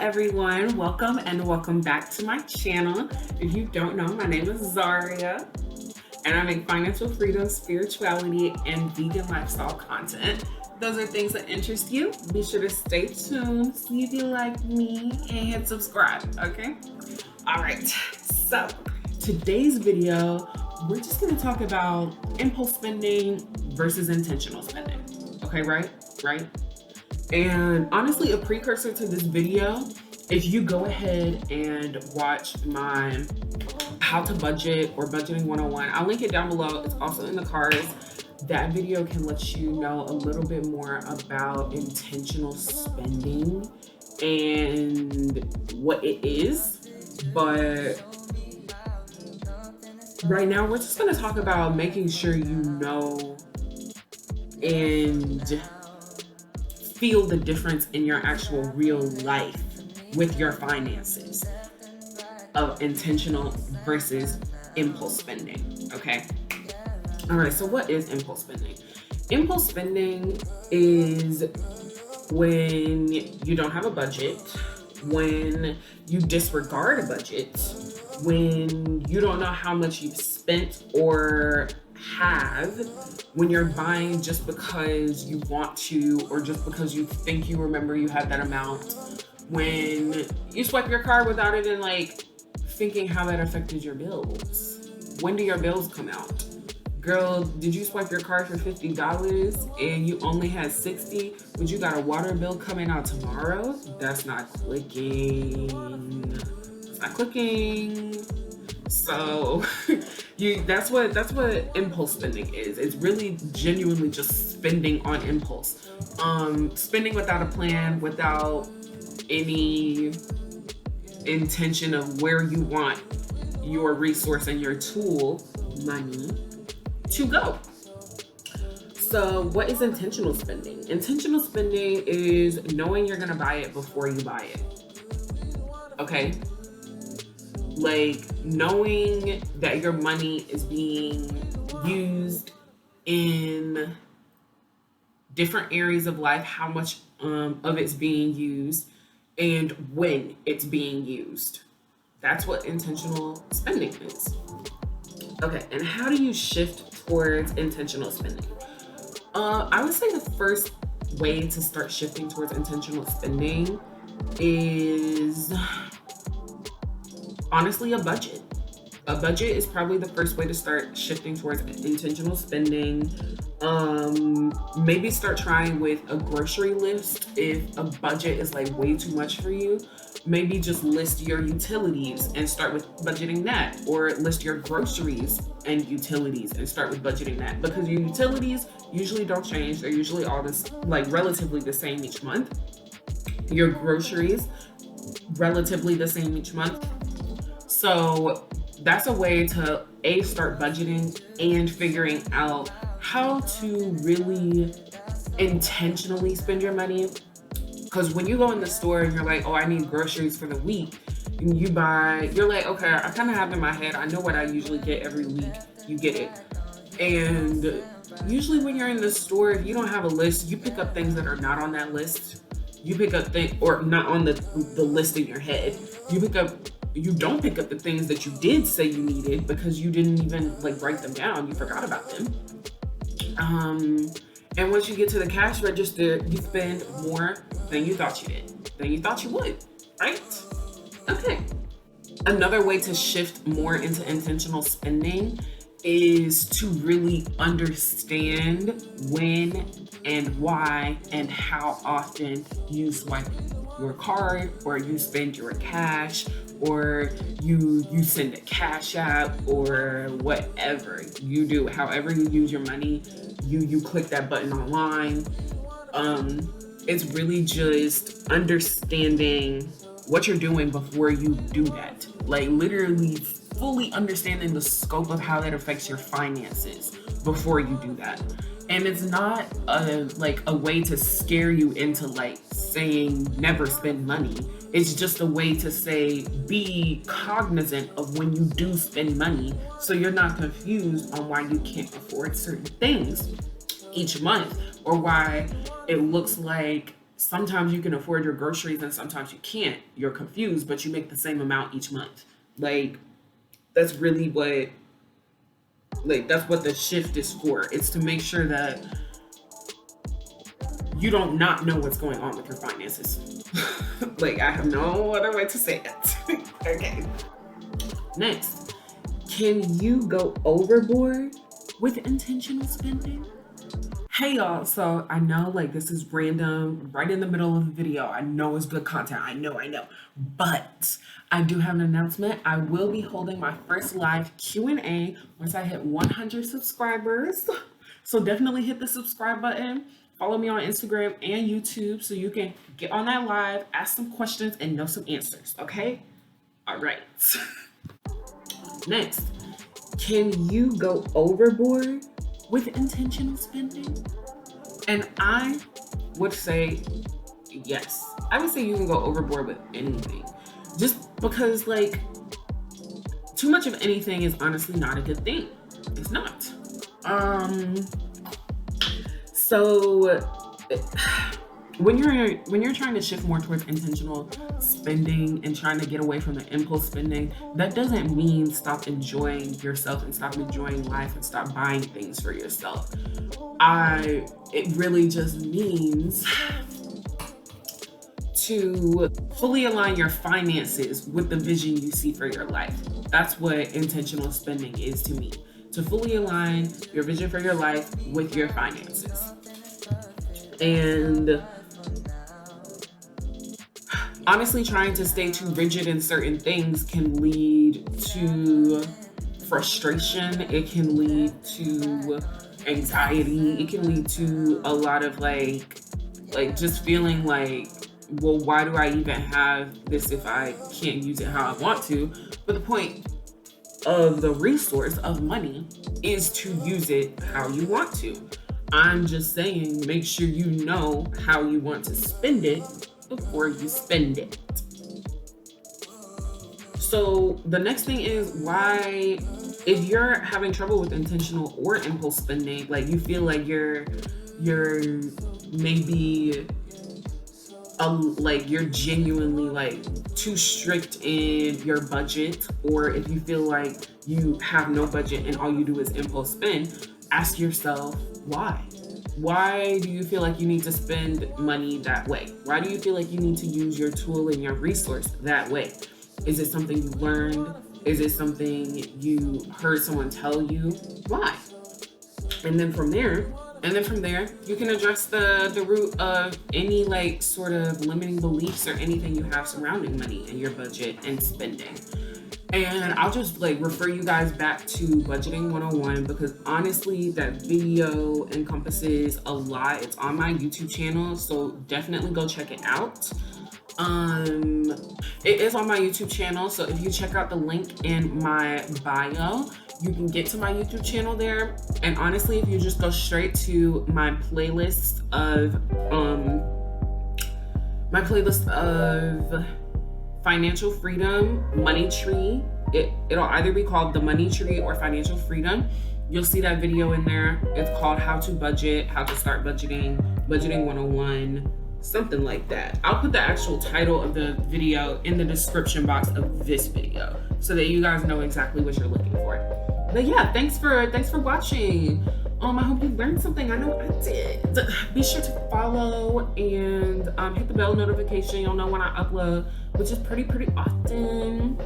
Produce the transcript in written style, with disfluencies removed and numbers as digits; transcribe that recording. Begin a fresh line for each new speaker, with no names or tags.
everyone, welcome and welcome back to my channel. If you don't know, my name is Zaria and I make financial freedom, spirituality, and vegan lifestyle content. Those are things that interest you. Be sure to stay tuned, see if you like me, and hit subscribe, okay? All right, so today's video, we're just gonna talk about impulse spending versus intentional spending, okay, right? And honestly, a precursor to this video, if you go ahead and watch my how to budget or budgeting 101, I'll link it down below. It's also in the cards. That video can let you know a little bit more about intentional spending and what it is. But right now, we're just going to talk about making sure you know and feel the difference in your actual real life with your finances of intentional versus impulse spending, okay? All right, so what is impulse spending? Impulse spending is when you don't have a budget, when you disregard a budget, when you don't know how much you've spent or have, when you're buying just because you want to or just because you think you remember you had that amount, when you swipe your card without even thinking how that affected your bills. When do your bills come out? Girl, did you swipe your card for $50 and you only had 60, but you got a water bill coming out tomorrow? That's not clicking. It's not clicking. So that's what impulse spending is. It's really genuinely just spending on impulse. Spending without a plan, without any intention of where you want your resource and your tool, money, to go. So what is intentional spending? Intentional spending is knowing you're gonna buy it before you buy it. Okay? Knowing that your money is being used in different areas of life, how much of it's being used, and when it's being used. That's what intentional spending is. Okay, and how do you shift towards intentional spending? I would say the first way to start shifting towards intentional spending is honestly a budget. A budget is probably the first way to start shifting towards intentional spending. Maybe start trying with a grocery list if a budget is way too much for you. Maybe just list your utilities and start with budgeting that, or list your groceries and utilities and start with budgeting that, because your utilities usually don't change. They're usually all this relatively the same each month. Your groceries relatively the same each month. So that's a way to start budgeting and figuring out how to really intentionally spend your money. Because when you go in the store and you're like, oh, I need groceries for the week, and you're like, okay, I kind of have in my head, I know what I usually get every week. You get it. And usually when you're in the store, if you don't have a list, you pick up things that are not on that list. You pick up things, or not on the list in your head. You don't pick up the things that you did say you needed because you didn't even write them down. You forgot about them. And once you get to the cash register, you spend more than you thought you did, than you thought you would, right? Okay. Another way to shift more into intentional spending is to really understand when and why and how often you swipe your card, or you spend your cash, or you send a cash app, or whatever you do. However you use your money, you click that button online. It's really just understanding what you're doing before you do that. Literally fully understanding the scope of how that affects your finances before you do that. And it's not a way to scare you into saying never spend money. It's just a way to say, be cognizant of when you do spend money, so you're not confused on why you can't afford certain things each month, or why it looks like Sometimes you can afford your groceries and sometimes you can't. You're confused, but you make the same amount each month. Like, that's really what, like, that's what the shift is for. It's to make sure that you don't not know what's going on with your finances. Like, I have no other way to say it. Okay. Next, can you go overboard with intentional spending? Hey y'all, so I know like this is random, right in the middle of the video. I know it's good content, I know. But I do have an announcement. I will be holding my first live Q&A once I hit 100 subscribers. So definitely hit the subscribe button. Follow me on Instagram and YouTube so you can get on that live, ask some questions, and know some answers, okay? All right. Next, can you go overboard with intentional spending? And I would say yes. I would say you can go overboard with anything. Just because, like, too much of anything is honestly not a good thing. It's not. So when you're trying to shift more towards intentional spending and trying to get away from the impulse spending, that doesn't mean stop enjoying yourself and stop enjoying life and stop buying things for yourself. It really just means to fully align your finances with the vision you see for your life. That's what intentional spending is to me. To fully align your vision for your life with your finances. And honestly, trying to stay too rigid in certain things can lead to frustration. It can lead to anxiety. It can lead to a lot of like just feeling like, well, why do I even have this if I can't use it how I want to? But the point of the resource of money is to use it how you want to. I'm just saying, make sure you know how you want to spend it before you spend it. So the next thing is why, if you're having trouble with intentional or impulse spending, like you feel like you're maybe like you're genuinely like too strict in your budget, or if you feel like you have no budget and all you do is impulse spend, ask yourself why. Why do you feel like you need to spend money that way? Why do you feel like you need to use your tool and your resource that way? Is it something you learned? Is it something you heard someone tell you? Why? And then from there, you can address the root of any like sort of limiting beliefs or anything you have surrounding money and your budget and spending. And I'll just like refer you guys back to Budgeting 101 because honestly, that video encompasses a lot. It's on my YouTube channel, so definitely go check it out. It is on my YouTube channel, so if you check out the link in my bio, you can get to my YouTube channel there. And honestly, if you just go straight to my playlist of financial freedom, money tree, it'll either be called the money tree or financial freedom. You'll see that video in there. It's called how to budget, how to start budgeting, Budgeting 101, something like that. I'll put the actual title of the video in the description box of this video so that you guys know exactly what you're looking for. But yeah, thanks for watching. I hope you learned something. I know I did. Be sure to follow and hit the bell notification. You'll know when I upload, which is pretty often.